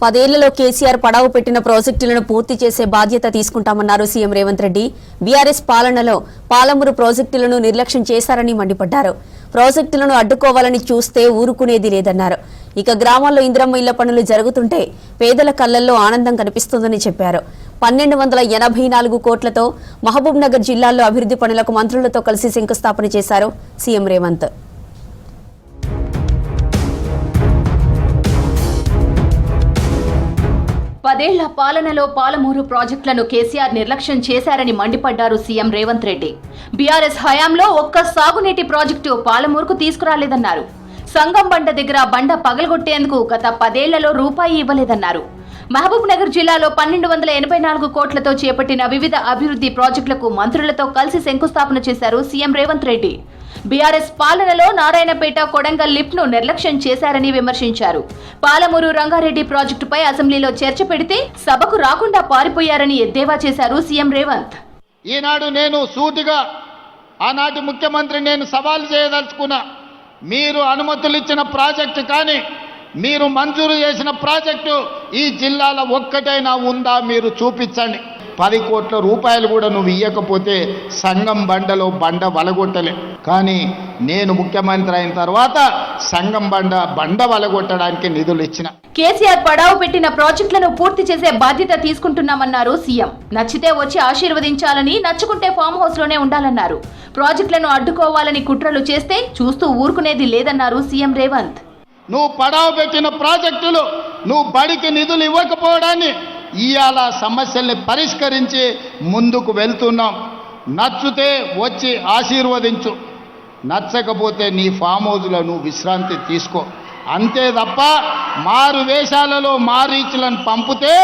10 ఏళ్లలో కేసీఆర్ పడావు పెట్టిన ప్రాజెక్టులను పూర్తి చేసే బాధ్యత తీసుకుంటామన్నారు సీఎం రేవంత్ రెడ్డి. బీఆర్ఎస్ పాలనలో పాలమూరు ప్రాజెక్టులను నిర్లక్ష్యం చేశారని మండిపడ్డారు. ప్రాజెక్టులను అడ్డుకోవాలని చూస్తే ఊరుకునేది లేదన్నారు. ఇక గ్రామాల్లో ఇందిరమ్మ ఇళ్ల పనులు జరుగుతుంటే పేదల కళ్లల్లో ఆనందం కనిపిస్తుందని చెప్పారు. 1284 కోట్లతో మహబూబ్ నగర్ జిల్లాలో అభివృద్ధి పనులకు మంత్రులతో కలిసి శంకుస్థాపన చేశారు సీఎం రేవంత్. 10 ఏళ్ల పాలనలో పాలమూరు ప్రాజెక్టులను కేసీఆర్ నిర్లక్ష్యం చేశారని మండిపడ్డారు సీఎం రేవంత్ రెడ్డి. బీఆర్ఎస్ హయాంలో ఒక్క సాగునీటి ప్రాజెక్టు పాలమూరుకు తీసుకురాలేదన్నారు. సంగం బండ దగ్గర బండ పగలగొట్టేందుకు గత 10 ఏళ్లలో రూపాయి ఇవ్వలేదన్నారు. మహబూబ్ నగర్ జిల్లాలో 1284 కోట్లతో చేపట్టిన వివిధ అభివృద్ధి ప్రాజెక్టులకు మంత్రులతో కలిసి శంకుస్థాపన చేశారు సీఎం రేవంత్ రెడ్డి. బీఆర్ఎస్ పాలనలో నారాయణపేట కొడంగల్ లిఫ్ట్ ను నిర్లక్ష్యం చేశారని విమర్శించారు. పాలమూరు రంగారెడ్డి ప్రాజెక్టుపై అసెంబ్లీలో చర్చ పెడితే సభకు రాకుండా పారిపోయారని ఎద్దేవా చేశారు సీఎం రేవంత్. ఈనాడు నేను సూటిగా ఆనాటి ముఖ్యమంత్రి నేను సవాల్ చేయదలుచుకున్నా, మీరు అనుమతులు ఇచ్చిన ప్రాజెక్టు కానీ మీరు మంజూరు చేసిన ప్రాజెక్టు ఈ జిల్లాలో ఒక్కటైనా ఉందా మీరు చూపించండి. 10 కోట్ల రూపాయలు కూడా నువ్వు ఇవ్వకపోతే సంగం బండలో బండ వలగొట్టలే. కానీ నేను ముఖ్యమంత్రి అయిన తర్వాత సంగం బండ వలగొట్టడానికి నిధులు ఇచ్చిన. కేసీఆర్ పడావు పెట్టిన ప్రాజెక్టులను పూర్తి చేసే బాధ్యత తీసుకుంటున్నామన్నారు సీఎం. నచ్చితే వచ్చి ఆశీర్వదించాలని, నచ్చుకుంటే ఫామ్ హౌస్ లోనే ఉండాలన్నారు. ప్రాజెక్టులను అడ్డుకోవాలని కుట్రలు చేస్తే చూస్తూ ఊరుకునేది లేదన్నారు సీఎం రేవంత్. నువ్వు పడావు పెట్టిన ప్రాజెక్టులు నువ్వు బడికి నిధులు ఇవ్వకపోవడాన్ని ఇవాళ సమస్యల్ని పరిష్కరించి ముందుకు వెళ్తున్నాం. నచ్చితే వచ్చి ఆశీర్వదించు, నచ్చకపోతే నీ ఫామ్ హౌస్లో నువ్వు విశ్రాంతి తీసుకో. అంతే తప్ప మారు వేషాలలో మారీచులను పంపితే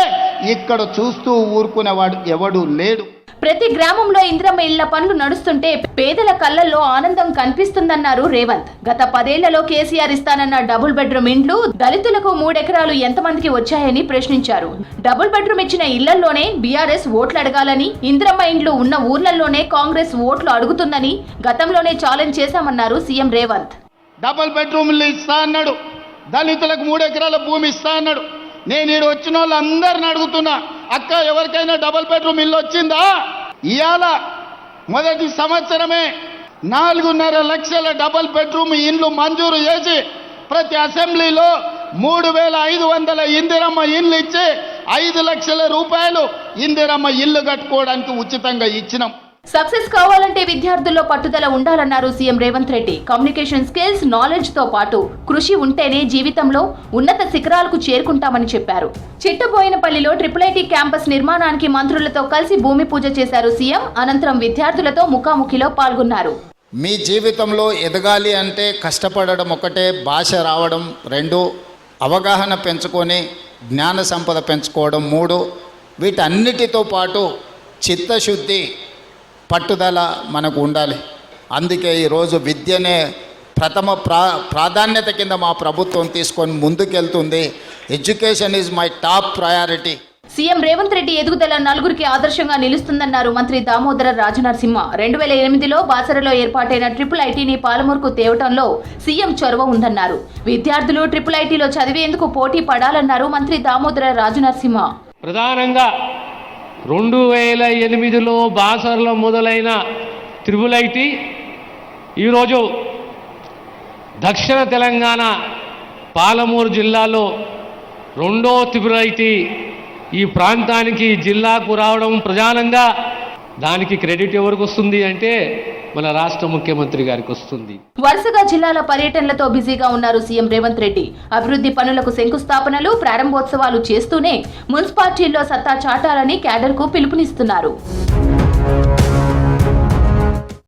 ఇక్కడ చూస్తూ ఊరుకునేవాడు ఎవడు లేడు. ప్రతి గ్రామంలో ఇందిరమ్మ ఇళ్ల పనులు నడుస్తుంటే పేదల కళ్లల్లో ఆనందం కనిపిస్తుందన్నారు రేవంత్. గత 10 ఏళ్లలో కేసీఆర్ ఇస్తానన్న డబుల్ బెడ్రూమ్ ఇండ్లు దళితులకు 3 ఎకరాలు ఎంతమందికి వచ్చాయని ప్రశ్నించారు. డబుల్ బెడ్రూమ్ ఇచ్చిన ఇళ్లలోనే బీఆర్ఎస్ ఓట్లు అడగాలని, ఇందిరమ్మ ఇండ్లు ఉన్న ఊర్లలోనే కాంగ్రెస్ ఓట్లు అడుగుతుందని గతంలోనే ఛాలెంజ్ చేశామన్నారు సీఎం రేవంత్. డబుల్ బెడ్రూమ్లు ఇస్తా అన్నాడు, దళితులకు 3 ఎకరాల భూమి ఇస్తా అన్నాడు. నేను ఈడు వచ్చిన వాళ్ళందరిని అడుగుతున్నా, అక్క ఎవరికైనా డబుల్ బెడ్రూమ్ ఇల్లు వచ్చిందా? ఇవాళ మొదటి సంవత్సరమే 4.5 లక్షల డబుల్ బెడ్రూమ్ ఇండ్లు మంజూరు చేసి ప్రతి అసెంబ్లీలో 3,500 ఇందిరమ్మ ఇండ్లు ఇచ్చి 5 లక్షల రూపాయలు ఇందిరమ్మ ఇల్లు కట్టుకోవడానికి ఉచితంగా ఇచ్చినాం. సక్సెస్ కావాలంటే విద్యార్థుల్లో పట్టుదల ఉండాలన్నారు CM Revanth Reddy. Communication skills, knowledge తో పాటు కృషి ఉంటేనే జీవితంలో ఉన్నత శిఖరాలకు చేరుకుంటామని చెప్పారు. చిట్టబోయినపల్లిలో IIIT క్యాంపస్ నిర్మాణానికి మంత్రులతో కలిసి భూమి పూజ చేశారు సీఎం. అనంతరం విద్యార్థులతో ముఖాముఖిలో పాల్గొన్నారు. మీ జీవితంలో ఎదగాలి అంటే కష్టపడడం ఒకటే, భాష రావడం 2, అవగాహన పెంచుకొని జ్ఞాన సంపద పెంచుకోవడం 3, వీటన్నిటితో పాటు చిత్తశుద్ధి, పట్టుదల మనకు ఉండాలి. అందుకే ఈరోజు విద్యనే ప్రథమ ప్రాధాన్యత కింద మా ప్రభుత్వం తీసుకొని ముందుకెళ్తుంది. Education is my top priority. CM Revanth Reddy ఎదుగుదల నలుగురికి ఆదర్శంగా నిలుస్తుందన్నారు మంత్రి దామోదర రాజనరసింహ. 2008లో బాసరలో ఏర్పాటైన IIITని పాలమూరుకు తేవటంలో సీఎం చొరవ ఉందన్నారు. విద్యార్థులు IIITలో చదివేందుకు పోటీ పడాలన్నారు మంత్రి దామోదర రాజనరసింహ. ప్రధానంగా 2008లో బాసరలో మొదలైన IIIT ఈరోజు దక్షిణ తెలంగాణ పాలమూరు జిల్లాలో 2వ IIIT ఈ ప్రాంతానికి జిల్లాకు రావడం ప్రధానంగా దానికి క్రెడిట్ ఎవరికి వస్తుంది అంటే మన రాష్ట్ర ముఖ్యమంత్రి గారికి వస్తుంది. వరుసగా జిల్లాల పర్యటనలతో బిజీగా ఉన్నారు సీఎం రేవంత్ రెడ్డి. అభివృద్ధి పనులకు శంకుస్థాపనలు, ప్రారంభోత్సవాలు చేస్తూనే మున్సిపాలిటీల్లో సత్తా చాటాలని క్యాడర్కు పిలుపునిస్తున్నారు.